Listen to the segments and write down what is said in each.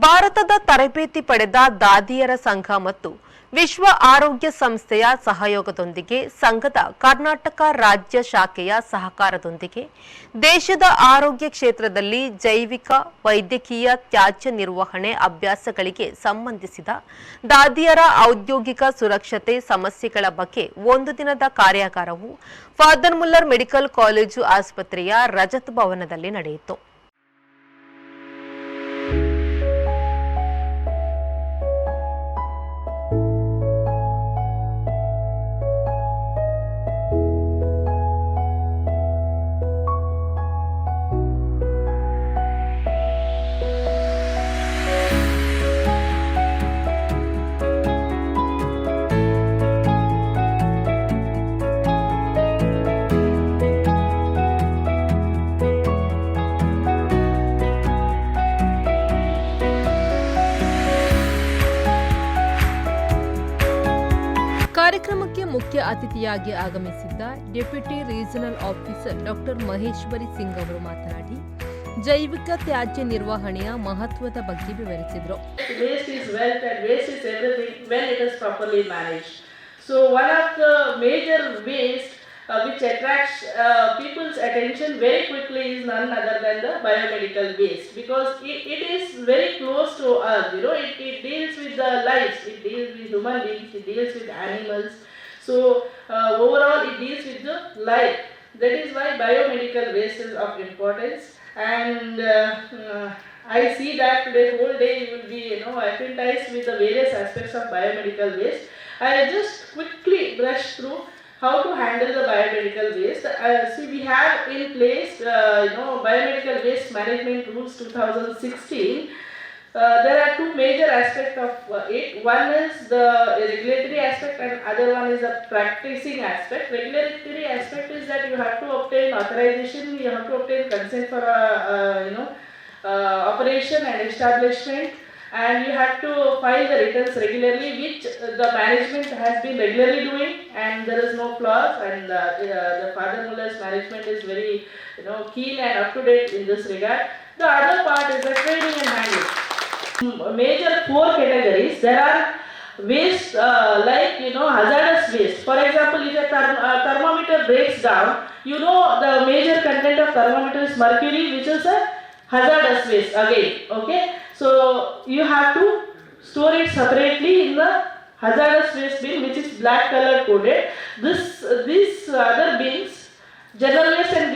ಭಾರತದ ತರಬೇತಿ ಪಡೆದ ದಾದಿಯರ ಸಂಘ ಮತ್ತು ವಿಶ್ವ ಆರೋಗ್ಯ ಸಂಸ್ಥೆಯ ಸಹಯೋಗದೊಂದಿಗೆ ಸಂಘದ ಕರ್ನಾಟಕ ರಾಜ್ಯ ಶಾಖೆಯ ಸಹಕಾರದೊಂದಿಗೆ ದೇಶದ ಆರೋಗ್ಯ ಕ್ಷೇತ್ರದಲ್ಲಿ ಜೈವಿಕ ವೈದ್ಯಕೀಯ ತ್ಯಾಜ್ಯ ನಿರ್ವಹಣೆ ಅಭ್ಯಾಸಗಳಿಗೆ ಸಂಬಂಧಿಸಿದ ದಾದಿಯರ ಔದ್ಯೋಗಿಕ ಸುರಕ್ಷತೆ ಸಮಸ್ಯೆಗಳ ಬಗ್ಗೆ ಒಂದು ದಿನದ ಕಾರ್ಯಾಗಾರವು ಫಾದರ್ ಮುಲ್ಲರ್ ಮೆಡಿಕಲ್ ಕಾಲೇಜು ಆಸ್ಪತ್ರೆಯ ರಜತ್ ಭವನದಲ್ಲಿ ನಡೆಯಿತು. ಕಾರ್ಯಕ್ರಮಕ್ಕೆ ಮುಖ್ಯ ಅತಿಥಿಯಾಗಿ ಆಗಮಿಸಿದ್ದ deputy regional officer doctor Maheshwari Singh ಅವರು ಮಾತನಾಡಿ ಜೈವಿಕ ತ್ಯಾಜ್ಯ ನಿರ್ವಹಣೆಯ ಮಹತ್ವದ ಬಗ್ಗೆ ವಿವರಿಸಿದರು. Waste is wealth and waste is everything when it is properly managed. So one of the major waste which attracts people's attention very quickly is none other than the biomedical waste, because it is very close to us. It deals with the lives, it deals with human beings, it deals with animals. So overall it deals with the life. That is why biomedical waste is of importance. And I see that today whole day you will be apprenticed with the various aspects of biomedical waste. I just quickly brush through how to handle the biomedical waste. See, we have in place biomedical waste management rules 2016. There are two major aspects of it. One is the regulatory aspect and other one is the practicing aspect. Regulatory aspect is that you have to obtain authorization, you have to obtain consent for operation and establishment, and you have to file the returns regularly, which the management has been regularly doing, and there is no flaws, and the Father Muller's management is very keen and up to date in this regard. The other part is the training and handling. Major four categories. There are waste like hazardous waste. For example, if a thermometer breaks down, the major content of thermometer is mercury, which is a hazardous waste again. Okay, so you have to store it separately in the hazardous waste bin, which is black color coded. These other bins, general waste and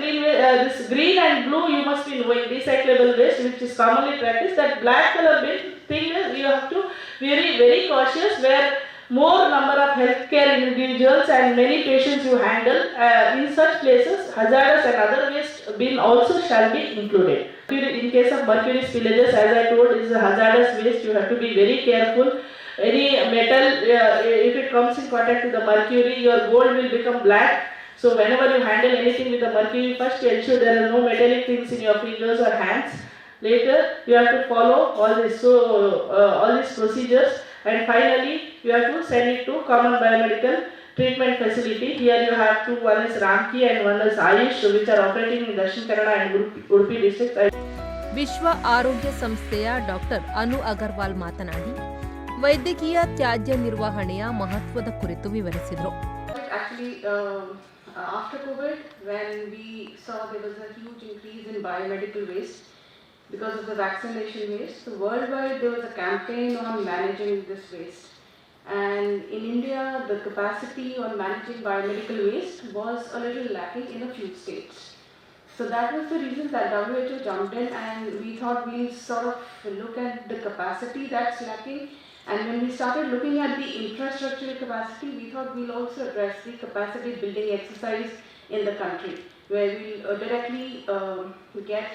this green and blue, you must be knowing recyclable waste, which is commonly practiced. That black color bin thing is you have to be very cautious, where more number of healthcare individuals and many patients you handle. In such places, hazardous and other waste bin also shall be included. In case of mercury spillages, as I told, is a hazardous waste. You have to be very careful. Any metal, if it comes in contact with the mercury, your gold will become black. So whenever you handle anything with the mercury, first ensure there are no metallic things in your fingers or hands. Later, you have to follow all these procedures, and finally you have to send it to common biomedical treatment facility. Here you have two, one is Ramki and one is Ayush, which are operating in Dakshin Kannada and Udupi districts. ವಿಶ್ವ ಆರೋಗ್ಯ ಸಂಸ್ಥೆಯ doctor ಅನು ಅಗರ್ವಾಲ್ ಮಾತನಾಡಿ ವೈದ್ಯಕೀಯ ತ್ಯಾಜ್ಯ ನಿರ್ವಹಣೆಯ ಮಹತ್ವದ ಕುರಿತು ವಿವರಿಸಿದರು. Actually, after COVID, when we saw there was a huge increase in biomedical waste because of the vaccination waste, so worldwide there was a campaign on managing this waste. And in India, the capacity on managing biomedical waste was a little lacking in a few states. So that was the reason that WHO jumped in, and we thought we'll sort of look at the capacity that's lacking. And when we started looking at the infrastructural capacity, we thought we'll also address the capacity building exercise in the country, where we'll directly get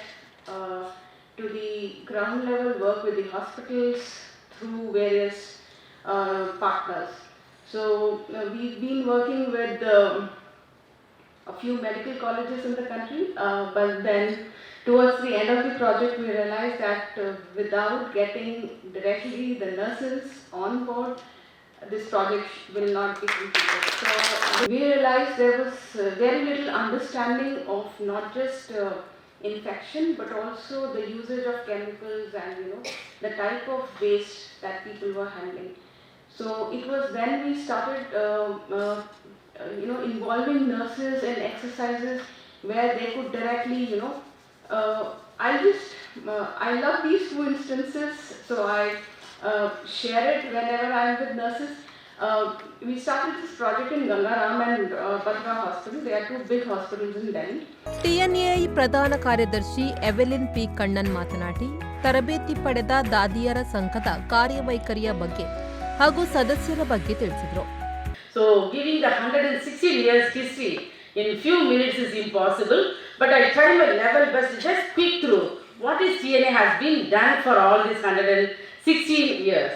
to the ground level, work with the hospitals through various partners. So we've been working with a few medical colleges in the country, but then towards the end of the project we realized that without getting directly the nurses on board, this project will not be completed. So we realized there was very little understanding of not just infection, but also the usage of chemicals and the type of waste that people were handling. So it was when we started involving nurses in exercises where they could directly I love these two instances, so I share it whenever I am with nurses. We started this project in Gangaram and Batra Hospital. They are two big hospitals in Delhi. ಟಿಎನ್ಎಐ ಪ್ರಧಾನ ಕಾರ್ಯದರ್ಶಿ Evelyn P Kannan ಮಾತನಾಡಿ, ತರಬೇತಿ ಪಡೆದ ದಾದಿಯರ ಸಂಘದ ಕಾರ್ಯವೈಖರಿಯ ಬಗ್ಗೆ ಹಾಗೂ ಸದಸ್ಯರ ಬಗ್ಗೆ ತಿಳಿಸಿದರು. So giving the 116 years history in few minutes is impossible, but I try my level best to just peek through what is TNA has been done for all these 116 years.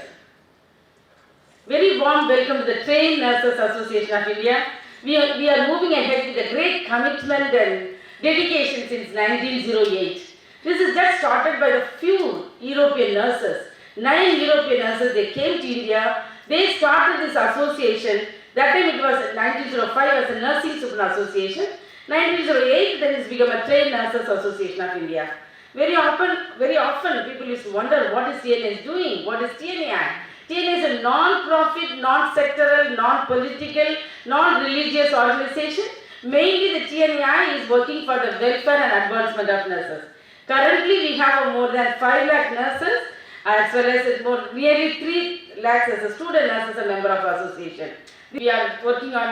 Very warm welcome to the Trained Nurses Association of India. We are moving ahead with a great commitment and dedication since 1908. This is just started by the few European nurses. 9 European nurses, they came to India. They started this association. That time it was 1905 as a Nursing Super Association. 1908 then it's become a Trained Nurses Association of India. Very often people used to wonder what is TNA is doing, what is TNA? TNA is a non-profit, non-sectoral, non-political, non-religious organization. Mainly the TNAI is working for the welfare and advancement of nurses. Currently we have more than 5 lakh nurses as well as nearly 3 lakhs as a student nurses a member of association. We are working on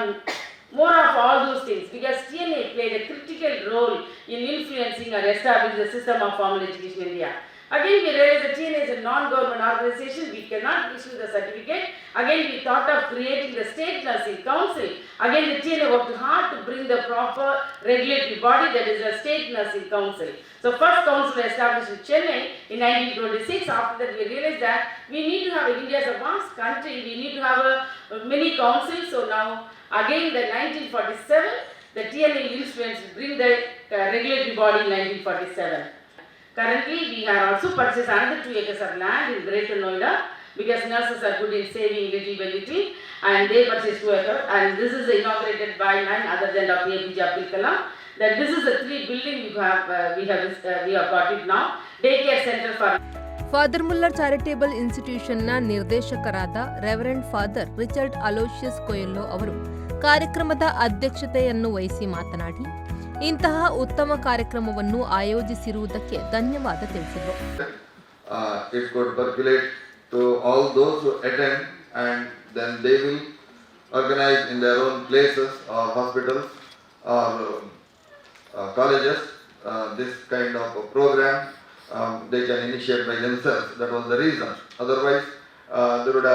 more of all those things because TNA played a critical role in influencing or establishing the system of formal education in India. Again, we realized that TNA is a non-government organization. We cannot issue the certificate. Again, we thought of creating the State Nursing Council. Again, the TNA worked hard to bring the proper regulatory body, that is the State Nursing Council. So, first council established in Chennai in 1926. After that, we realized that we need to have, India is a vast country, we need to have many councils. So, now, again, the 1947, the TNA influence bring the regulatory body in 1947. Currently, we have also purchased another 2 acres of land in Greater Noida because nurses are good in saving little by little, and they purchased 2 acres. And this is inaugurated by none other than Dr. APJ Abdul Kalam. That this is a 3 building we have got it now. Daycare center for. Father Muller charitable ಇನ್ಸ್ಟಿಟ್ಯೂಷನ್ನ ನಿರ್ದೇಶಕರಾದ reverend Father Richard Aloysius Coelho ಅವರು ಕಾರ್ಯಕ್ರಮದ ಅಧ್ಯಕ್ಷತೆಯನ್ನು ವಹಿಸಿ ಮಾತನಾಡಿ, ಇಂತಹ ಉತ್ತಮ ಕಾರ್ಯಕ್ರಮವನ್ನು ಆಯೋಜಿಸಿರುವುದಕ್ಕೆ ಧನ್ಯವಾದ ತಿಳಿಸಿದರು. It could percolate to all those who attend, and then they will organize in their own places or hospitals or colleges this kind of a program. They can initiate by themselves. That was the reason. Otherwise, there would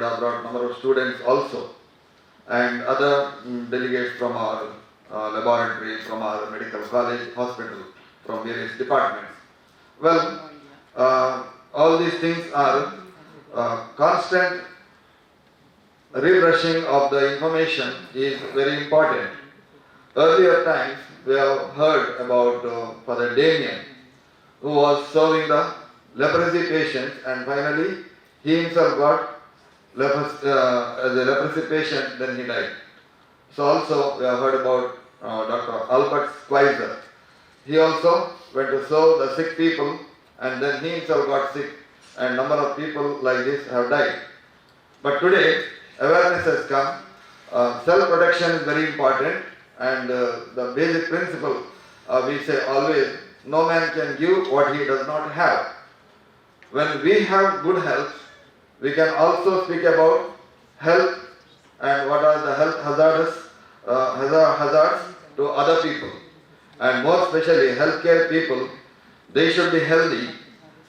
have brought number of students also, and other delegates from our laboratory, from our medical college, hospital, from various departments. Well, all these things are constant rebrushing of the information is very important. Earlier times we have heard about Father Damien, who was serving the leprosy patients, and finally he himself got as a leprosy patient, then he died. So also we have heard about Dr. Albert Schweitzer. He also went to serve the sick people, and then he himself got sick, and number of people like this have died. But today awareness has come. Self-protection is very important, and the basic principle we say always, no man can give what he does not have. When we have good health, we can also speak about health and what are the health hazards to other people, and more especially healthcare people. They should be healthy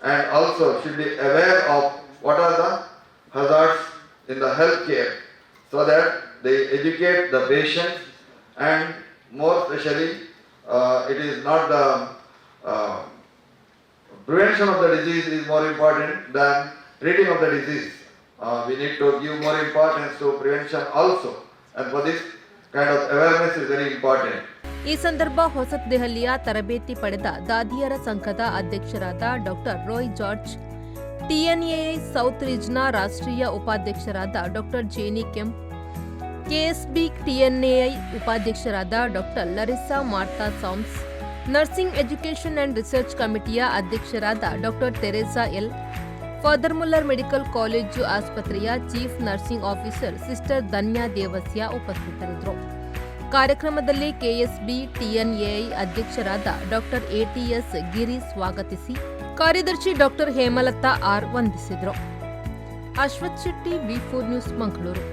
and also should be aware of what are the hazards in the healthcare, so that they educate the patients, and more especially it is not the prevention of the disease is more important than treating of the disease. We need to give more importance to prevention also, and for this kind of awareness is very important. ಈ ಸಂದರ್ಭ ಹೊಸತ್ ದೆಹಲಿಯ ತರಬೇತಿ ಪಡೆದ ದಾದಿಯರ ಸಂಘದ ಅಧ್ಯಕ್ಷರಾದ doctor Roy George, ಟಿಎನ್ಎಐ south ರೀಜ್ನ ರಾಷ್ಟ್ರೀಯ ಉಪಾಧ್ಯಕ್ಷರಾದ doctor Jenny ಕೆಂಪ್, ಕೆಎಸ್ಬಿ ಟಿಎನ್ಎಐ ಉಪಾಧ್ಯಕ್ಷರಾದ doctor Larissa Martha Sams, nursing education and research ಕಮಿಟಿಯ ಅಧ್ಯಕ್ಷರಾದ doctor Teresa L, Father Muller medical college ಆಸ್ಪತ್ರೆಯ chief nursing officer sister Dhanya Devasya ಉಪಸ್ಥಿತರಿದ್ದರು. ಕಾರ್ಯಕ್ರಮದಲ್ಲಿ ಕೆಎಸ್ಬಿ ಟಿಎನ್ಎಐ ಅಧ್ಯಕ್ಷರಾದ ಡಾಕ್ಟರ್ ಎಟಿಎಸ್ ಗಿರಿ ಸ್ವಾಗತಿಸಿ, ಕಾರ್ಯದರ್ಶಿ ಡಾಕ್ಟರ್ ಹೇಮಲತಾ ಆರ್ ವಂದಿಸಿದರು. ಅಶ್ವಥ್ ಶೆಟ್ಟಿ, ವಿ4 ನ್ಯೂಸ್, ಮಂಗಳೂರು.